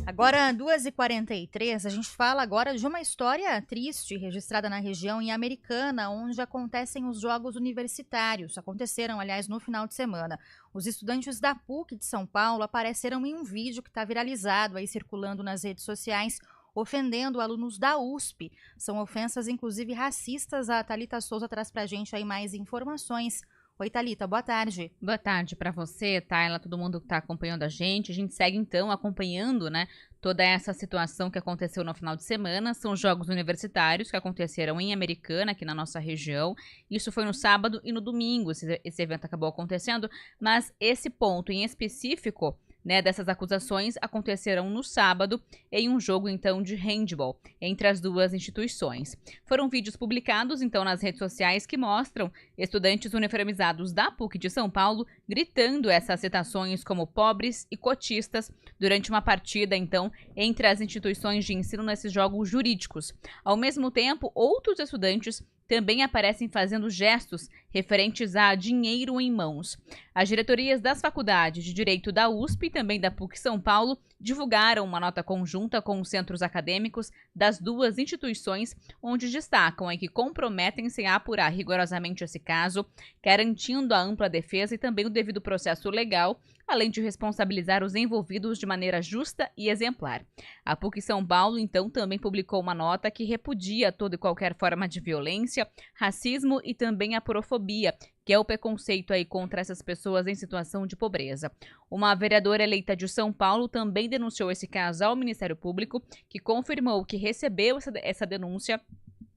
Agora, 2h43, a gente fala agora de uma história triste registrada na região em Americana, onde acontecem os Jogos Universitários. Aconteceram, aliás, no final de semana. Os estudantes da PUC de São Paulo apareceram em um vídeo que está viralizado, aí circulando nas redes sociais, ofendendo alunos da USP. São ofensas, inclusive, racistas. A Thalita Souza traz pra gente aí mais informações. Oi, Thalita, boa tarde. Boa tarde para você, Tayla, todo mundo que está acompanhando a gente. A gente segue, então, acompanhando, né, toda essa situação que aconteceu no final de semana. São Jogos Universitários que aconteceram em Americana, aqui na nossa região. Isso foi no sábado e no domingo, esse evento acabou acontecendo. Mas esse ponto em específico, né, dessas acusações aconteceram no sábado em um jogo, então, de handball entre as duas instituições. Foram vídeos publicados, então, nas redes sociais que mostram estudantes uniformizados da PUC de São Paulo gritando essas citações como pobres e cotistas durante uma partida, então, entre as instituições de ensino nesses jogos jurídicos. Ao mesmo tempo, outros estudantes também aparecem fazendo gestos referentes a dinheiro em mãos. As diretorias das faculdades de Direito da USP e também da PUC São Paulo divulgaram uma nota conjunta com os centros acadêmicos das duas instituições, onde destacam que comprometem-se a apurar rigorosamente esse caso, garantindo a ampla defesa e também o devido processo legal, além de responsabilizar os envolvidos de maneira justa e exemplar. A PUC São Paulo, então, também publicou uma nota que repudia toda e qualquer forma de violência, racismo e também a porofobia, que é o preconceito aí contra essas pessoas em situação de pobreza. Uma vereadora eleita de São Paulo também denunciou esse caso ao Ministério Público, que confirmou que recebeu essa denúncia.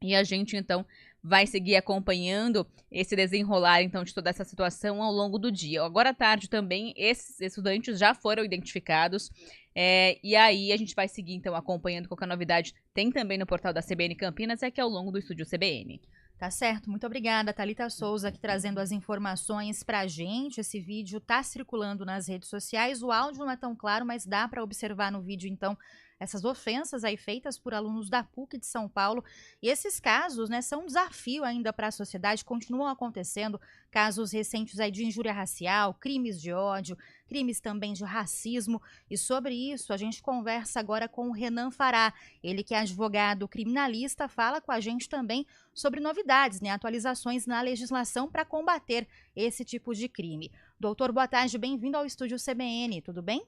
E a gente, então, vai seguir acompanhando esse desenrolar, então, de toda essa situação ao longo do dia. Agora à tarde também, esses estudantes já foram identificados. E aí a gente vai seguir, então, acompanhando qualquer novidade. Tem também no portal da CBN Campinas, aqui ao longo do Estúdio CBN. Tá certo, muito obrigada, Thalita Souza, aqui trazendo as informações pra gente. Esse vídeo tá circulando nas redes sociais, o áudio não é tão claro, mas dá para observar no vídeo, então, essas ofensas aí feitas por alunos da PUC de São Paulo. E esses casos, né, são um desafio ainda para a sociedade, continuam acontecendo casos recentes aí de injúria racial, crimes de ódio, crimes também de racismo. E sobre isso a gente conversa agora com o Renan Fará, ele que é advogado criminalista, fala com a gente também sobre novidades, né, atualizações na legislação para combater esse tipo de crime. Doutor, boa tarde, bem-vindo ao Estúdio CBN, tudo bem?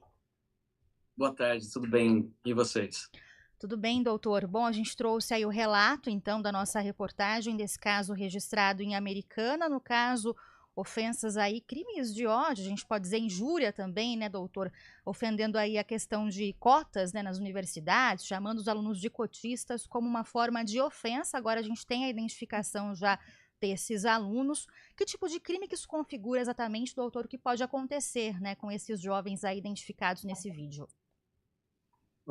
Boa tarde, tudo bem? E vocês? Tudo bem, doutor. Bom, a gente trouxe aí o relato, então, da nossa reportagem desse caso registrado em Americana, no caso, ofensas aí, crimes de ódio, a gente pode dizer injúria também, né, doutor? Ofendendo aí a questão de cotas, né, nas universidades, chamando os alunos de cotistas como uma forma de ofensa. Agora a gente tem a identificação já desses alunos. Que tipo de crime que isso configura exatamente, doutor, o que pode acontecer, né, com esses jovens aí identificados nesse vídeo?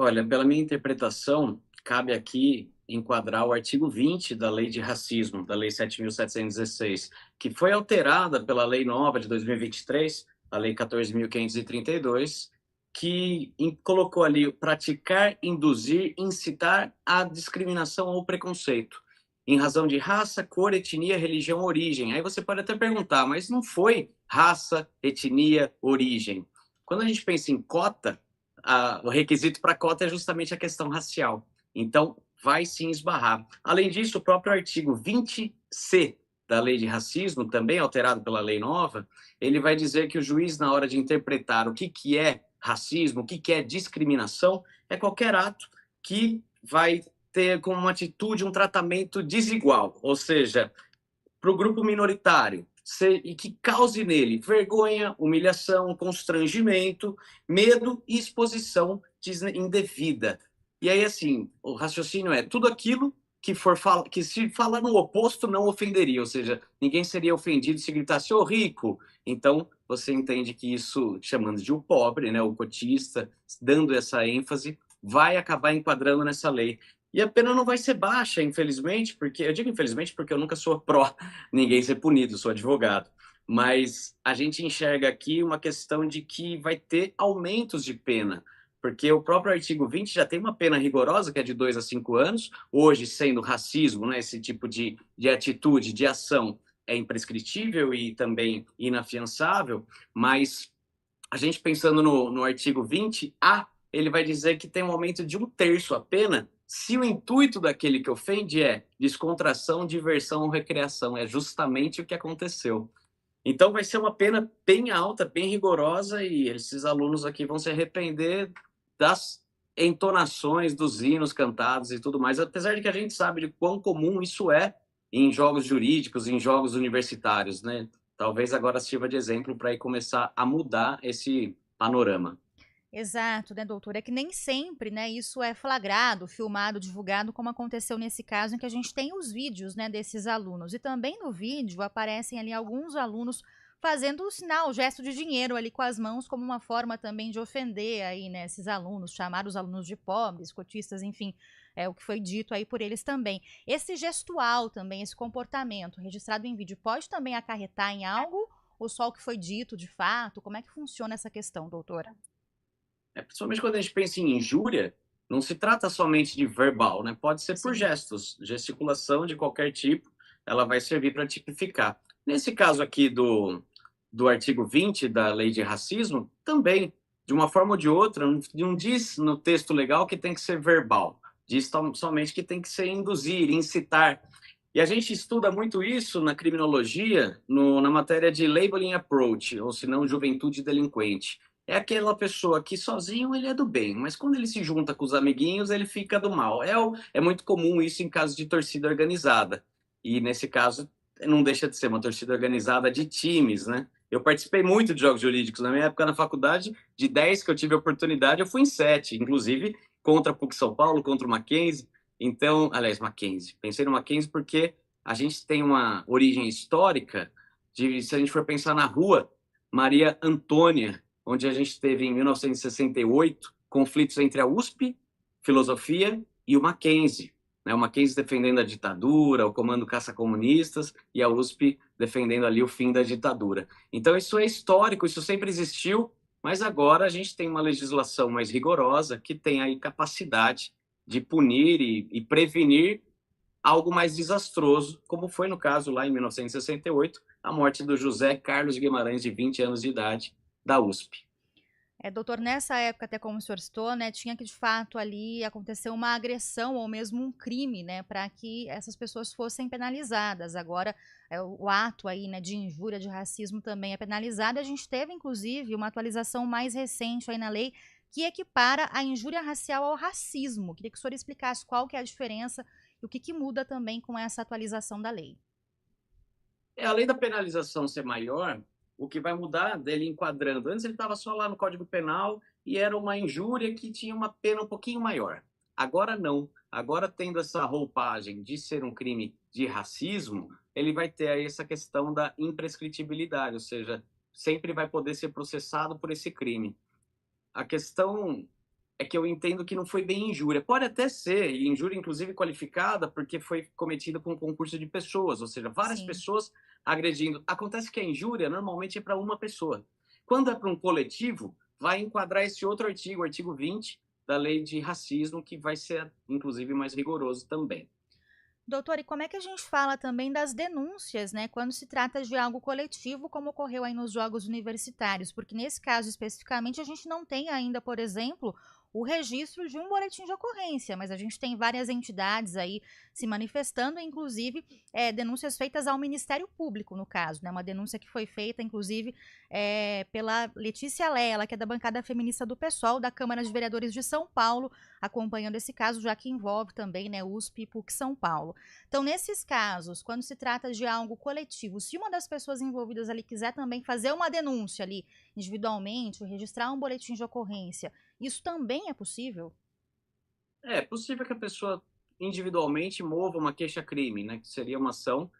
Olha, pela minha interpretação, cabe aqui enquadrar o artigo 20 da Lei de Racismo, da Lei 7.716, que foi alterada pela Lei Nova de 2023, a Lei 14.532, que colocou ali praticar, induzir, incitar a discriminação ou preconceito, em razão de raça, cor, etnia, religião, origem. Aí você pode até perguntar, mas não foi raça, etnia, origem. Quando a gente pensa em cota, o requisito para cota é justamente a questão racial. Então, vai sim esbarrar. Além disso, o próprio artigo 20C da Lei de Racismo, também alterado pela Lei Nova, ele vai dizer que o juiz, na hora de interpretar o que é racismo, o que é discriminação, é qualquer ato que vai ter como uma atitude um tratamento desigual, ou seja, para o grupo minoritário, e que cause nele vergonha, humilhação, constrangimento, medo e exposição indevida. E aí, assim, o raciocínio é tudo aquilo que se falar no oposto não ofenderia, ou seja, ninguém seria ofendido se gritasse ô rico. Então, você entende que isso, chamando de o pobre, né, o cotista, dando essa ênfase, vai acabar enquadrando nessa lei. E a pena não vai ser baixa, infelizmente, porque eu digo infelizmente porque eu nunca sou pró ninguém ser punido, sou advogado. Mas a gente enxerga aqui uma questão de que vai ter aumentos de pena, porque o próprio artigo 20 já tem uma pena rigorosa, que é de 2 a 5 anos, hoje sendo racismo, né, esse tipo de atitude, de ação, é imprescritível e também inafiançável, mas a gente pensando no artigo 20A, ele vai dizer que tem um aumento de 1/3 a pena se o intuito daquele que ofende é descontração, diversão ou recreação. É justamente o que aconteceu. Então vai ser uma pena bem alta, bem rigorosa, e esses alunos aqui vão se arrepender das entonações dos hinos cantados e tudo mais, apesar de que a gente sabe de quão comum isso é em jogos jurídicos, em jogos universitários, né? Talvez agora sirva de exemplo para ir começar a mudar esse panorama. Exato, né, doutor? É que nem sempre, né, isso é flagrado, filmado, divulgado, como aconteceu nesse caso em que a gente tem os vídeos, né, desses alunos. E também no vídeo aparecem ali alguns alunos fazendo o sinal, o gesto de dinheiro ali com as mãos, como uma forma também de ofender aí, né, esses alunos, chamar os alunos de pobres, cotistas, enfim, é o que foi dito aí por eles também. Esse gestual também, esse comportamento registrado em vídeo pode também acarretar em algo ou só o que foi dito de fato? Como é que funciona essa questão, doutora? Principalmente quando a gente pensa em injúria, não se trata somente de verbal, né? Pode ser por Sim. gestos, gesticulação de qualquer tipo, ela vai servir para tipificar. Nesse caso aqui do artigo 20 da Lei de Racismo, também, de uma forma ou de outra, não diz no texto legal que tem que ser verbal, diz somente que tem que ser induzir, incitar. E a gente estuda muito isso na criminologia, na matéria de labeling approach, ou se não, juventude delinquente. É aquela pessoa que sozinho ele é do bem, mas quando ele se junta com os amiguinhos, ele fica do mal. É muito comum isso em casos de torcida organizada. E nesse caso, não deixa de ser uma torcida organizada de times, né? Eu participei muito de jogos jurídicos. Na minha época na faculdade, de 10 que eu tive a oportunidade, eu fui em 7, inclusive contra a PUC São Paulo, contra o Mackenzie. Então, aliás, Mackenzie. Pensei no Mackenzie porque a gente tem uma origem histórica de, se a gente for pensar na rua Maria Antônia, onde a gente teve em 1968 conflitos entre a USP, filosofia, e o Mackenzie. Né? O Mackenzie defendendo a ditadura, o comando caça-comunistas, e a USP defendendo ali o fim da ditadura. Então isso é histórico, isso sempre existiu, mas agora a gente tem uma legislação mais rigorosa que tem aí capacidade de punir e prevenir algo mais desastroso, como foi no caso lá em 1968, a morte do José Carlos Guimarães, de 20 anos de idade, da USP. Doutor, nessa época, até como o senhor citou, né, tinha que de fato ali acontecer uma agressão ou mesmo um crime, né, para que essas pessoas fossem penalizadas. Agora, o ato aí, né, de injúria, de racismo também é penalizado. A gente teve, inclusive, uma atualização mais recente aí na lei que equipara a injúria racial ao racismo. Queria que o senhor explicasse qual que é a diferença e o que, que muda também com essa atualização da lei. Além da penalização ser maior, o que vai mudar dele enquadrando. Antes ele estava só lá no Código Penal e era uma injúria que tinha uma pena um pouquinho maior. Agora não. Agora, tendo essa roupagem de ser um crime de racismo, ele vai ter aí essa questão da imprescritibilidade, ou seja, sempre vai poder ser processado por esse crime. A questão é que eu entendo que não foi bem injúria. Pode até ser, e injúria inclusive qualificada, porque foi cometida com um concurso de pessoas, ou seja, várias Sim. pessoas agredindo. Acontece que a injúria normalmente é para uma pessoa. Quando é para um coletivo, vai enquadrar esse outro artigo, o artigo 20 da Lei de Racismo, que vai ser inclusive mais rigoroso também. Doutor, e como é que a gente fala também das denúncias, né, quando se trata de algo coletivo, como ocorreu aí nos Jogos Universitários? Porque nesse caso especificamente a gente não tem ainda, por exemplo, o registro de um boletim de ocorrência, mas a gente tem várias entidades aí se manifestando, inclusive denúncias feitas ao Ministério Público, no caso, né, uma denúncia que foi feita, inclusive, pela Letícia Lé, ela que é da bancada feminista do PSOL, da Câmara de Vereadores de São Paulo, acompanhando esse caso, já que envolve também, né, USP e PUC São Paulo. Então, nesses casos, quando se trata de algo coletivo, se uma das pessoas envolvidas ali quiser também fazer uma denúncia ali individualmente, registrar um boletim de ocorrência, isso também é possível? É possível que a pessoa individualmente mova uma queixa-crime, né, que seria uma ação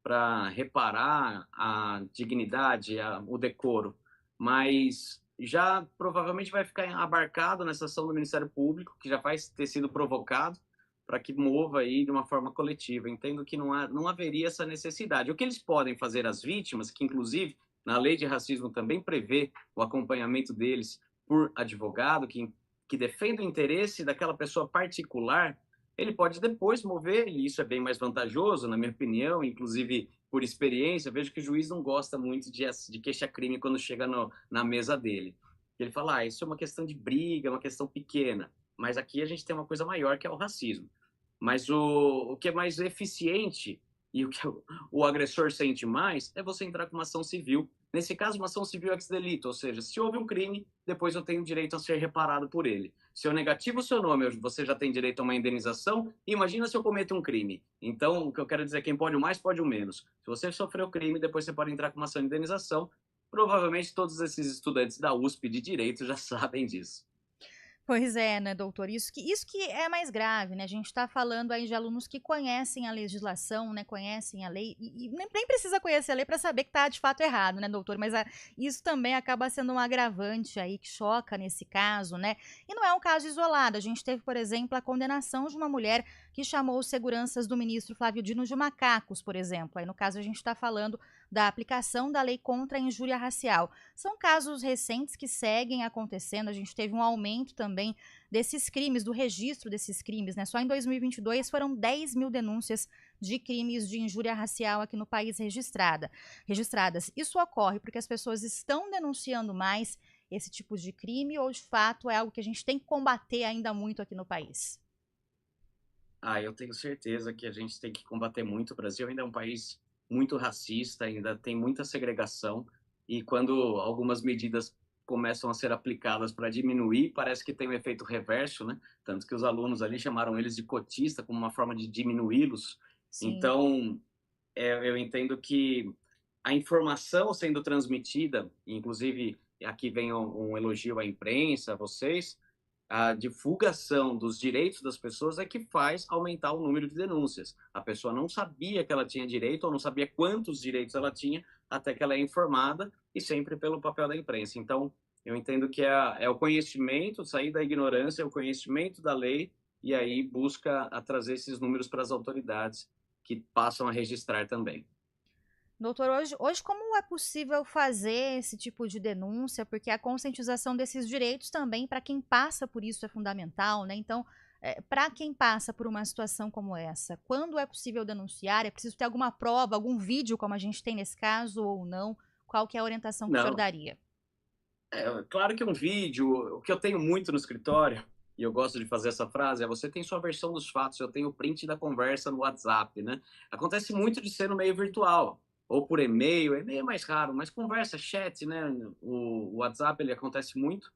para reparar a dignidade, o decoro, mas já provavelmente vai ficar abarcado nessa ação do Ministério Público, que já vai ter sido provocado para que mova aí de uma forma coletiva. Entendo que não haveria essa necessidade. O que eles podem fazer às vítimas, que inclusive na lei de racismo também prevê o acompanhamento deles por advogado, que defenda o interesse daquela pessoa particular, ele pode depois mover, e isso é bem mais vantajoso, na minha opinião, inclusive por experiência, vejo que o juiz não gosta muito de queixa-crime quando chega na mesa dele. Ele fala, isso é uma questão de briga, é uma questão pequena, mas aqui a gente tem uma coisa maior que é o racismo. Mas o que é mais eficiente e o que o agressor sente mais é você entrar com uma ação civil. Nesse caso, uma ação civil ex delito, ou seja, se houve um crime, depois eu tenho direito a ser reparado por ele. Se eu negativo o seu nome, você já tem direito a uma indenização. Imagina se eu cometo um crime. Então, o que eu quero dizer é quem pode o mais, pode o menos. Se você sofreu crime, depois você pode entrar com uma ação de indenização. Provavelmente todos esses estudantes da USP de Direito já sabem disso. Pois é, né, doutor? Isso que é mais grave, né? A gente está falando aí de alunos que conhecem a legislação, né? Conhecem a lei, e nem precisa conhecer a lei para saber que está de fato errado, né, doutor? Mas isso também acaba sendo um agravante aí que choca nesse caso, né? E não é um caso isolado. A gente teve, por exemplo, a condenação de uma mulher que chamou os seguranças do ministro Flávio Dino de macacos, por exemplo. Aí, no caso, a gente está falando da aplicação da lei contra a injúria racial. São casos recentes que seguem acontecendo. A gente teve um aumento também desses crimes, do registro desses crimes, né? Só em 2022 foram 10 mil denúncias de crimes de injúria racial aqui no país registradas. Isso ocorre porque as pessoas estão denunciando mais esse tipo de crime ou, de fato, é algo que a gente tem que combater ainda muito aqui no país? Eu tenho certeza que a gente tem que combater muito. O Brasil ainda é um país muito racista, ainda tem muita segregação, e quando algumas medidas começam a ser aplicadas para diminuir, parece que tem um efeito reverso, né? Tanto que os alunos ali chamaram eles de cotista como uma forma de diminuí-los. Sim. Então, eu entendo que a informação sendo transmitida, inclusive aqui vem um elogio à imprensa, a vocês, a divulgação dos direitos das pessoas é que faz aumentar o número de denúncias. A pessoa não sabia que ela tinha direito ou não sabia quantos direitos ela tinha até que ela é informada, e sempre pelo papel da imprensa. Então, eu entendo que é o conhecimento, sair da ignorância, é o conhecimento da lei, e aí busca trazer esses números para as autoridades que passam a registrar também. Doutor, hoje como é possível fazer esse tipo de denúncia? Porque a conscientização desses direitos também, para quem passa por isso, é fundamental, né? Então, para quem passa por uma situação como essa, quando é possível denunciar? É preciso ter alguma prova, algum vídeo, como a gente tem nesse caso, ou não? Qual que é a orientação que o senhor Não, daria? claro que um vídeo, o que eu tenho muito no escritório, e eu gosto de fazer essa frase, é você tem sua versão dos fatos, eu tenho o print da conversa no WhatsApp, né? Acontece muito de ser no meio virtual, ou por e-mail é mais raro, mas conversa, chat, né? O WhatsApp, ele acontece muito,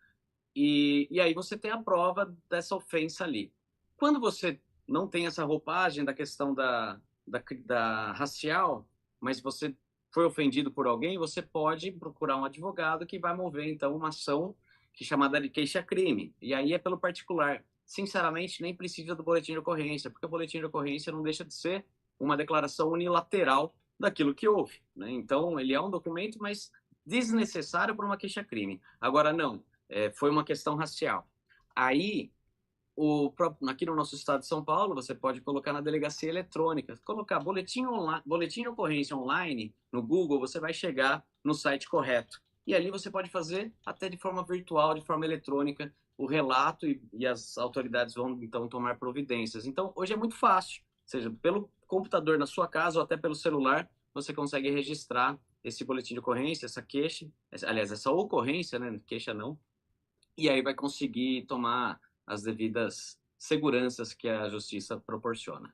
e aí você tem a prova dessa ofensa ali. Quando você não tem essa roupagem da questão da racial, mas você foi ofendido por alguém, você pode procurar um advogado que vai mover, então, uma ação que é chamada de queixa-crime. E aí é pelo particular. Sinceramente, nem precisa do boletim de ocorrência, porque o boletim de ocorrência não deixa de ser uma declaração unilateral daquilo que houve, né? Então, ele é um documento, mas desnecessário para uma queixa-crime. Agora, não, foi uma questão racial. Aí, aqui no nosso estado de São Paulo, você pode colocar na delegacia eletrônica, colocar boletim de ocorrência online no Google, você vai chegar no site correto. E ali você pode fazer até de forma virtual, de forma eletrônica, o relato, e as autoridades vão então tomar providências. Então, hoje é muito fácil, seja pelo computador na sua casa ou até pelo celular, você consegue registrar esse boletim de ocorrência, essa queixa, aliás, essa ocorrência, né? Queixa não, e aí vai conseguir tomar as devidas seguranças que a justiça proporciona.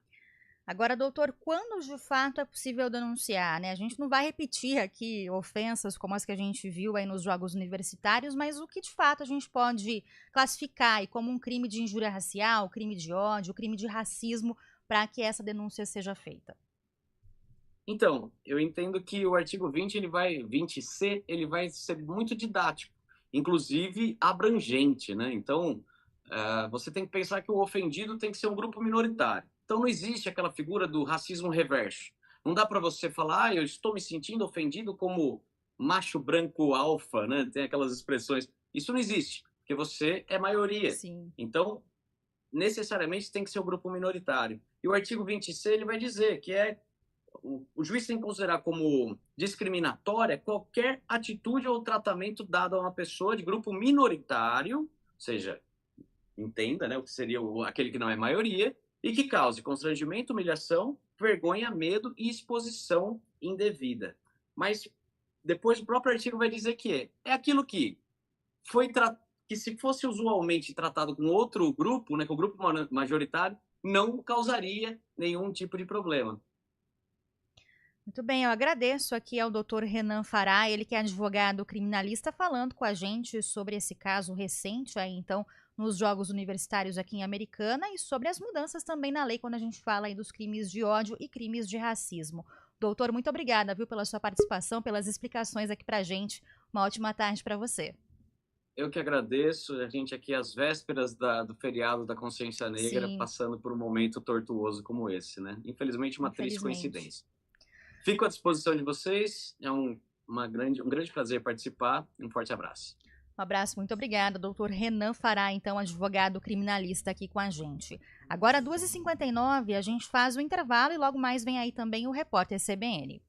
Agora, doutor, quando de fato é possível denunciar, né? A gente não vai repetir aqui ofensas como as que a gente viu aí nos jogos universitários, mas o que de fato a gente pode classificar aí como um crime de injúria racial, crime de ódio, crime de racismo, para que essa denúncia seja feita? Então, eu entendo que o artigo 20C, ele vai ser muito didático, inclusive abrangente, né? Então, você tem que pensar que o ofendido tem que ser um grupo minoritário. Então, não existe aquela figura do racismo reverso. Não dá para você falar, eu estou me sentindo ofendido como macho branco alfa, né? Tem aquelas expressões. Isso não existe, porque você é maioria. Sim. Então, necessariamente tem que ser um grupo minoritário. E o artigo 20C, ele vai dizer que o juiz tem que considerar como discriminatória qualquer atitude ou tratamento dado a uma pessoa de grupo minoritário, ou seja, entenda, né, o que seria aquele que não é maioria, e que cause constrangimento, humilhação, vergonha, medo e exposição indevida. Mas depois o próprio artigo vai dizer que é aquilo que que se fosse usualmente tratado com outro grupo, né, com o grupo majoritário, não causaria nenhum tipo de problema. Muito bem, eu agradeço aqui ao Dr. Renan Fará, ele que é advogado criminalista, falando com a gente sobre esse caso recente aí, então, nos Jogos Universitários aqui em Americana e sobre as mudanças também na lei quando a gente fala aí dos crimes de ódio e crimes de racismo. Doutor, muito obrigada, viu, pela sua participação, pelas explicações aqui pra gente. Uma ótima tarde para você. Eu que agradeço, a gente aqui às vésperas do feriado da Consciência Negra, Sim, passando por um momento tortuoso como esse, né? Infelizmente, uma triste infelizmente. coincidência. Fico à disposição de vocês, é um grande prazer participar. Um forte abraço. Um abraço, muito obrigada, doutor Renan Fará, então, advogado criminalista aqui com a gente. Agora, 2h59, a gente faz o intervalo e logo mais vem aí também o Repórter CBN.